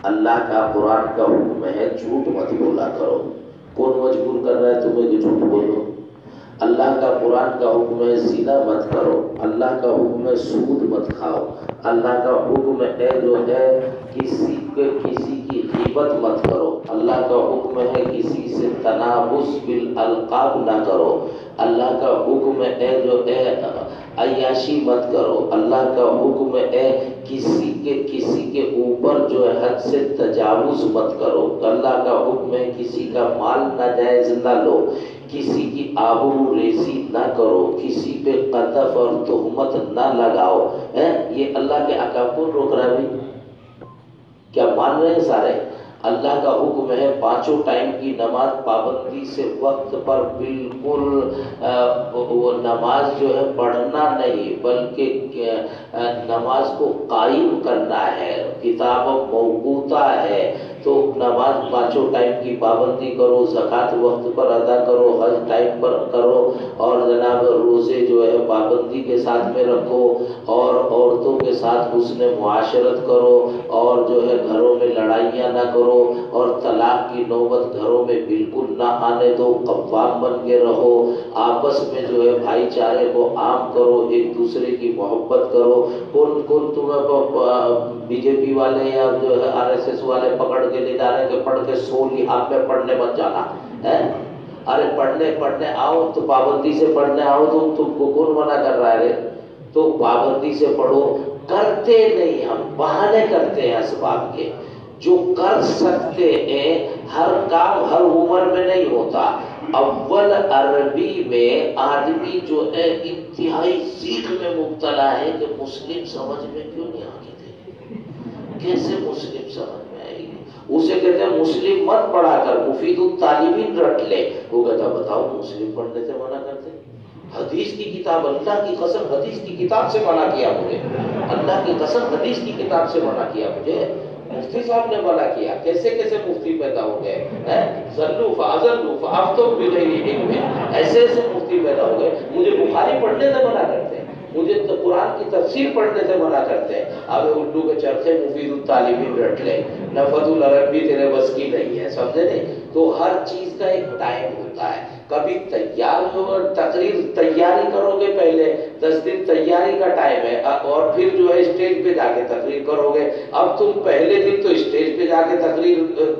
اللہ کا قرآن کا حکم ہے جھوٹ مت بولا کرو. کون مجبور کر رہا ہے تمہیں کہ جھوٹ بولو؟ اللہ کا قرآن کا حکم ہے زنا مت کرو. اللہ کا حکم ہے سود مت کھاؤ. اللہ کا حکم ہے جو ہے کسی کی غیبت مت کرو. اللہ کا حکم ہے کسی سے تنابز بالالقاب نہ کرو. اللہ کا حکم ہے جو ہے عیاشی مت کرو. اللہ کا حکم ہے کسی کے اوپر جو ہے حد سے تجاوز مت کرو. اللہ کا حکم ہے کسی کا مال ناجائز نہ لو. کسی کی آبرو ریزی نہ کرو. کسی پہ قذف اور تہمت نہ لگاؤ. یہ اللہ کے احکام کو روک رہا ہے بھائی. کیا مان رہے ہیں سارے؟ اللہ کا حکم ہے پانچوں ٹائم کی نماز پابندی سے وقت پر بالکل وہ نماز جو ہے پڑھنا نہیں بلکہ نماز کو قائم کرنا ہے. کتاب موقوتا ہے تو نماز پانچوں ٹائم کی پابندی کرو. زکوٰۃ وقت پر ادا کرو. حج ٹائم پر کرو. اور جناب روزے جو ہے پابندی کے ساتھ میں رکھو. اور عورتوں کے ساتھ حسن معاشرت کرو. اور جو ہے گھروں میں لڑائیاں نہ کرو. اور طلاق کی نوبت گھروں میں بالکل نہ آنے دو. قوام بن کے رہو. آپس میں جو ہے بھائی چارے کو عام کرو. ایک دوسرے کی محبت کرو. کون تمہیں بی جے پی والے یا جو ہے RSS والے پکڑ کے لے جا رہے ہیں کہ پڑھ کے سو لی آپ میں پڑھنے مت جانا ہے؟ ارے پڑھنے آؤ تو پابندی سے پڑھنے آؤ. تم کو کون منع کر رہا ہے؟ تو پابندی سے پڑھو. کرتے نہیں، ہم بہانے کرتے ہیں اسباب کے. جو کر سکتے ہیں ہر کام ہر عمر میں نہیں ہوتا. اول عربی میں آدمی جو ہے انتہائی سیکھ میں مبتلا ہے کہ مسلم سمجھ میں کیوں نہیں آگے تھے. کیسے مسلم سمجھ میں آئے گی؟ اسے کہتے ہیں مسلم مت پڑھا کر مفید الطالبین رٹ لے. وہ کہتا بتاؤ مسلم پڑھنے سے منع کرتے؟ حدیث کی کتاب، اللہ کی قسم حدیث کی کتاب سے منع کیا مجھے. اللہ کی قسم حدیث کی کتاب سے منع کیا مجھے. مفتی صاحب نے منع کیا. کیسے کیسے مفتی پیدا ہو گئے. ذلوا فاضلوا فافتوا بغیر علم. ایسے مفتی پیدا ہو گئے. مجھے بخاری پڑھنے سے منع کرتے ہیں. مجھے تو قرآن کی تفسیر پڑھنے سے منع کرتے ہیں. اب اردو کے چرخے مفید الطالبین رٹ لے. نفذ العرب بھی تیرے بس کی نہیں ہے. سمجھے نہیں؟ تو ہر چیز کا ایک ٹائم ہوتا ہے. کبھی تیار ہو تقریر تیاری کرو گے، پہلے 10 دن تیاری کا ٹائم ہے. اور پھر جو ہے اسٹیج پہ جا کے تقریر کرو گے. اب تم پہلے دن تو اسٹیج پہ جا کے تقریر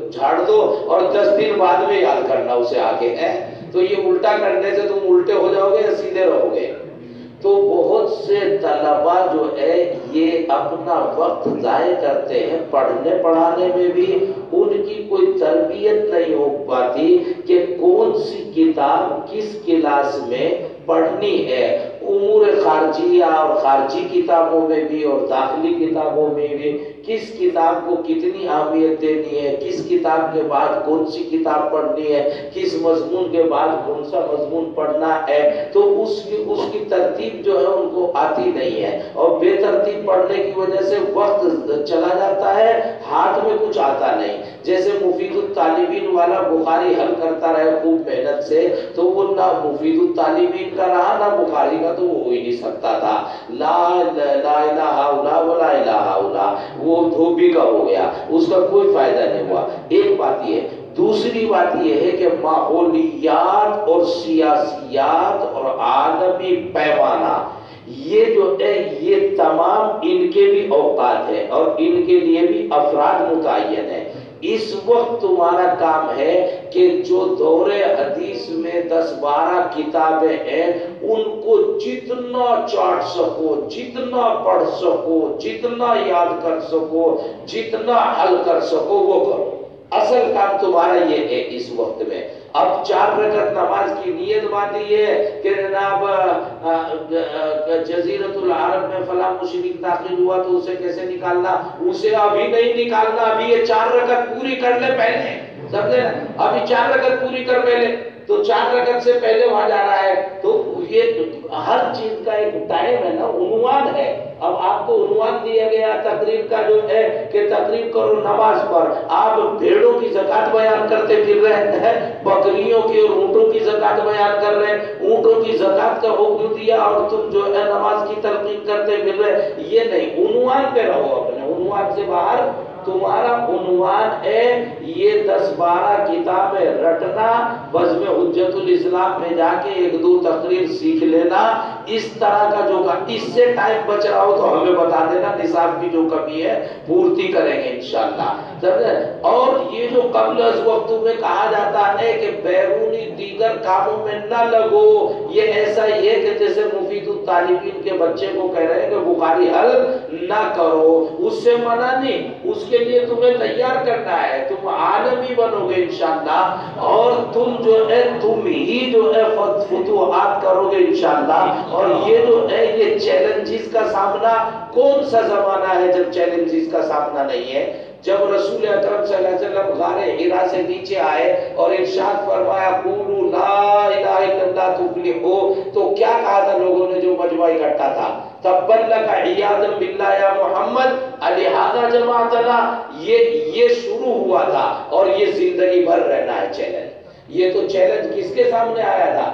جھاڑ دو اور 10 دن بعد میں یاد کرنا اسے آگے ہے. تو یہ الٹا کرنے سے تم الٹے ہو جاؤ گے یا سیدھے رہو گے؟ تو بہت سے طلبا جو ہے یہ اپنا وقت ضائع کرتے ہیں پڑھنے پڑھانے میں بھی. ان کی کوئی تربیت نہیں ہو پاتی کہ کون سی کتاب کس کلاس میں پڑھنی ہے. امور خارجیہ اور خارجی کتابوں میں بھی اور داخلی کتابوں میں بھی کس کتاب کو کتنی اہمیت دینی ہے، کس کتاب کے بعد کون سی کتاب پڑھنی ہے، کس مضمون کے بعد کون سا مضمون پڑھنا ہے. تو اس کی ترتیب جو ہے ان کو آتی نہیں ہے. اور بے ترتیب پڑھنے کی وجہ سے وقت چلا جاتا ہے، ہاتھ میں کچھ آتا نہیں. جیسے مفید الطالبین والا بخاری حل کرتا رہے خوب محنت سے، تو وہ نہ مفید الطالبین کا رہا نہ بخاری کا، تو وہ ہو ہی نہیں سکتا تھا. لا الہ الا ولا الہ الا وہ دھوبی کا ہو گیا، اس کا کوئی فائدہ نہیں ہوا. ایک بات یہ ہے. دوسری بات یہ ہے کہ ماحولیات اور سیاسیات اور عالمی پیمانہ یہ جو ہے یہ تمام ان کے بھی اوقات ہیں اور ان کے لیے بھی افراد متعین ہیں. اس وقت تمہارا کام ہے کہ جو دور حدیث میں 10-12 کتابیں ہیں ان کو جتنا چاٹ سکو، جتنا پڑھ سکو، جتنا یاد کر سکو، جتنا حل کر سکو وہ کرو. اصل کام تمہارا یہ ہے اس وقت میں. اب 4 رکعت نماز کی نیت باندھی ہے کہ جناب جزیرۃ العرب میں فلاں مشرک داخل ہوا تو اسے کیسے نکالنا. اسے ابھی نہیں نکالنا، ابھی یہ 4 رکعت پوری کر لے پہلے. سمجھے؟ ابھی 4 رکعت پوری کر پہلے. تو 4 رکعت سے پہلے وہاں جا رہا ہے. تو یہ ہر چیز کا ایک ٹائم ہے نا، عنوان ہے. اب آپ کو عنوان دیا گیا تقریر کا جو ہے کہ تقریر کرو نماز پر. آپ بھیڑوں کی زکوٰۃ بیان کرتے پھر رہے ہیں، بکریوں کی اور اونٹوں کی زکوٰۃ بیان کر رہے ہیں. اونٹوں کی زکوٰۃ کا حکم دیا اور تم جو ہے نماز کی تلقین کرتے پھر رہے. یہ نہیں، عنوان پہ رہو، اپنے عنوان سے باہر تمہارا عنوان ہے یہ 10-12 کتابیں رٹنا، بزم حجت الاسلام میں جا کے 1-2 تقریر سیکھ لینا، اس طرح کا جو اس سے ٹائم بچ رہا ہو تو ہمیں بتا دینا، نصاب کی جو کمی ہے پورتی کریں گے انشاءاللہ۔ اور یہ جو قبل از وقت میں کہا جاتا ہے کہ بیرونی دیگر کاموں میں نہ لگو، یہ ایسا ہی ہے کہ جیسے مفید الطالبین کے بچے کو کہہ رہے ہیں کہ بخاری حل نہ کرو، اس سے منع نہیں، اس کے لیے تمہیں تیار کرنا ہے، تم عالمی بنو گے انشاءاللہ، اور تم جو ہے تم ہی جو ہے فتوحات کرو گے انشاءاللہ۔ اور یہ جو ہے یہ چیلنجز کا سامنا، کون سا زمانہ ہے جب چیلنجز کا سامنا نہیں ہے؟ جب رسول اکرم صلی اللہ علیہ وسلم غار حرا سے نیچے آئے اور ارشاد فرمایا قولوا لا الہ الا اللہ تفلحوا، تو کیا کہا تھا لوگوں نے جو مجمع اکٹھا تھا؟ تبت لک عیاذا باللہ یا محمد الہذا جماعتنا، یہ شروع ہوا تھا، اور یہ زندگی بھر رہنا ہے چیلنج۔ یہ تو چیلنج کس کے سامنے آیا تھا؟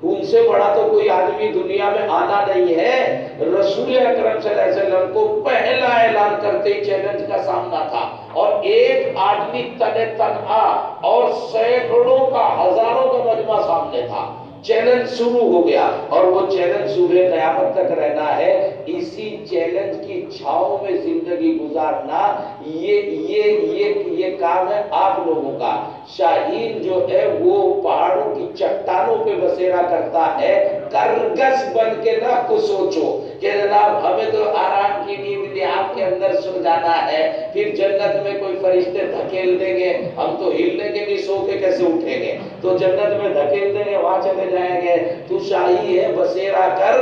ان سے بڑا تو کوئی آدمی دنیا میں آنا نہیں ہے۔ رسول اکرم صلی اللہ علیہ وسلم کو پہلا اعلان کرتے ہی چیلنج کا سامنا تھا، اور ایک آدمی تنہا اور سینکڑوں کا ہزاروں کا مجمع سامنے تھا، چیلنج شروع ہو گیا، اور وہ چیلنج صبح قیامت تک رہنا ہے۔ اسی چیلنج کی چھاؤں میں زندگی گزارنا، یہ کام ہے آپ لوگوں کا۔ شاہین جو ہے وہ پہاڑوں کی چٹانوں پہ بسیرا کرتا ہے، کرگس بن کے نہ کو سوچو کہ جناب ہمیں تو آرام کی نیند آپ کے اندر سو جانا ہے، پھر جنت میں کوئی فرشتے دھکیل دیں گے، ہم تو ہلنے کے بھی سو کے کیسے اٹھیں گے، تو جنت میں دھکیل دیں گے، وہاں چلے جائیں گے۔ تو شاہی ہے بسیرا کر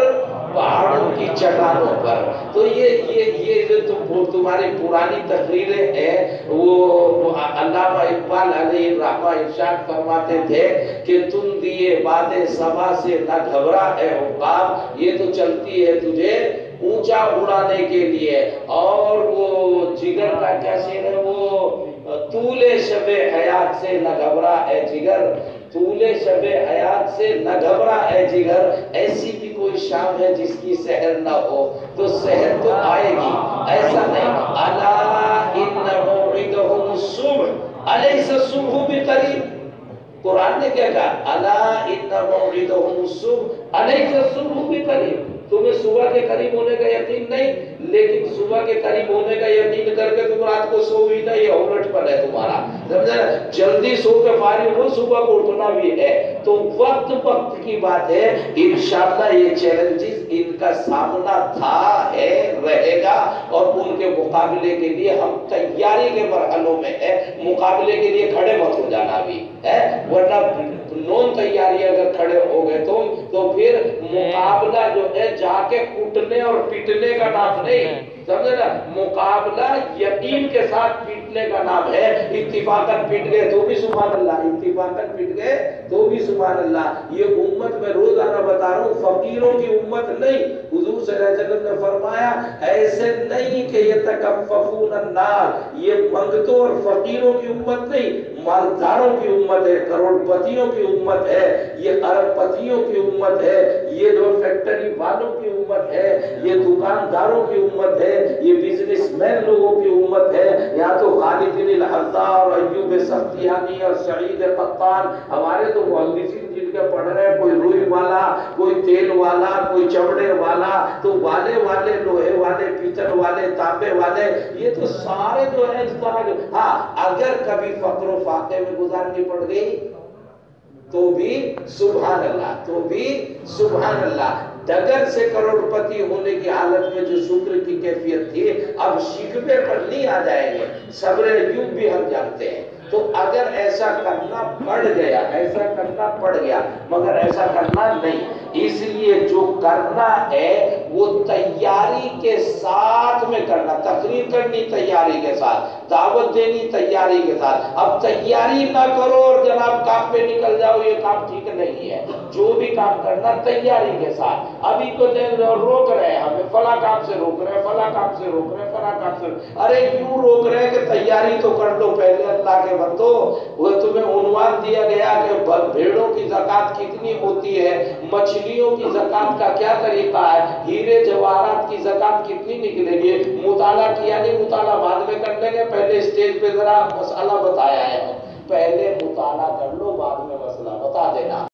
پہاڑوں کی چٹانوں پر۔ تو یہ جو تمہاری پرانی تقریریں ہیں، وہ علامہ اقبال علیہ الرحمہ ارشاد فرماتے تھے کہ تم دیے باتیں صبا سے نہ گھبرا اے عقاب، یہ تو چلتی ہے تجھے اونچا اڑانے کے لیے۔ اور وہ جگر کا کیا شعر ہے، وہ طول شب حیات سے نہ گھبرا اے جگر، طول شب حیات سے نہ گھبرا اے جگر، ایسی بھی کوئی شام ہے جس کی سحر نہ ہو، تو سحر تو آئے گی، ایسا نہیں۔ الا ان موعدهم الصبح الیس الصبح بقریب، قرآن نے کیا کہا؟ الا ان موعدهم الصبح الیس الصبح بقریب، تمہیں صبح کے قریب ہونے کا یقین نہیں، لیکن صبح کے قریب ہونے کا یقین کر کے تم رات کو سو ہی نہیں، اولٹ پن ہے تمہارا، سمجھا؟ جلدی سو کے فارغ ہو، صبح کو اٹھنا بھی ہے، تو وقت کی بات ہے۔ انشاءاللہ یہ چیلنجز ان کا سامنا تھا، ہے، رہے گا، اور ان کے مقابلے کے لیے ہم تیاری کے مرحلوں میں ہے، مقابلے کے لیے کھڑے مت ہو جانا بھی ہے، ورنہ نون تیاری اگر کھڑے ہو گئے تم تو پھر مقابلہ جو ہے جا کے کٹنے اور پیٹنے کا نام نہیں، سمجھے نا؟ مقابلہ یقین کے ساتھ پیٹنے کا نام ہے۔ اتفاقاً پیٹ گئے تو بھی سبحان اللہ، اتفاقاً پیٹ گئے تو بھی سبحان اللہ۔ یہ امت میں روزانہ بتا رہا ہوں، فقیروں کی امت نہیں۔ حضور صلی اللہ علیہ وسلم نے فرمایا ایسے نہیں کہ یتکففون الناس، یہ منگتوں اور فقیروں کی امت نہیں، مالداروں کی امت ہے، کروڑ پتیوں کی امت ہے، یہ ارب پتیوں کی امت ہے، یہ جو فیکٹری والوں کی امت ہے، یہ دکانداروں کی امت ہے، یہ بزنس مین لوگوں کی امت ہے۔ یا تو خالد بن الحذاء اور ایوب سختیانی اور سعید قطان، ہمارے تو مہندسین جن کے پڑھ رہے ہیں، کوئی روئی والا، کوئی تیل والا، کوئی چمڑے والا، تو والے لوہے والے، پیتل والے، تانبے والے، یہ تو سارے جو ہے اس طرح کے۔ ہاں اگر کبھی فقر و فاقے میں گزارنی پڑ گئی تو بھی سبحان اللہ، تو بھی سبحان اللہ۔ ڈگر سے کروڑ پتی ہونے کی حالت میں جو شکر کی کیفیت تھی، اب شکوے پر نہیں آ جائیں گے، صبر ایوب بھی ہم جانتے ہیں۔ تو اگر ایسا کرنا پڑ گیا، ایسا کرنا پڑ گیا، مگر ایسا کرنا نہیں، اس لیے جو کرنا ہے وہ تیاری کے ساتھ میں کرنا، تقریر کرنی تیاری کے ساتھ، دعوت دینی تیاری کے ساتھ۔ اب تیاری نہ کرو اور جناب کام پہ نکل جاؤ، یہ کام ٹھیک نہیں ہے۔ جو بھی کام کرنا تیاری کے ساتھ۔ ابھی تو روک رہے ہیں ہمیں، فلاں کام سے روک رہے ہیں، فلاں کام سے روک رہے ہیں، فلاں کام سے، ارے کیوں روک رہے ہیں کہ تیاری تیاری تو کر لو پہلے اللہ کے بندو. وہ تمہیں عنوان دیا گیا کہ بھیڑوں کی زکوٰۃ کتنی ہوتی ہے، مچھلیوں کی زکوٰۃ کا کیا طریقہ ہے، ہیرے جواہرات کی زکوٰۃ کتنی نکلے گی. مطالعہ کیا نہیں، مطالعہ بعد میں کر لیں گے، پہلے اسٹیج پہ ذرا مسئلہ بتایا ہے.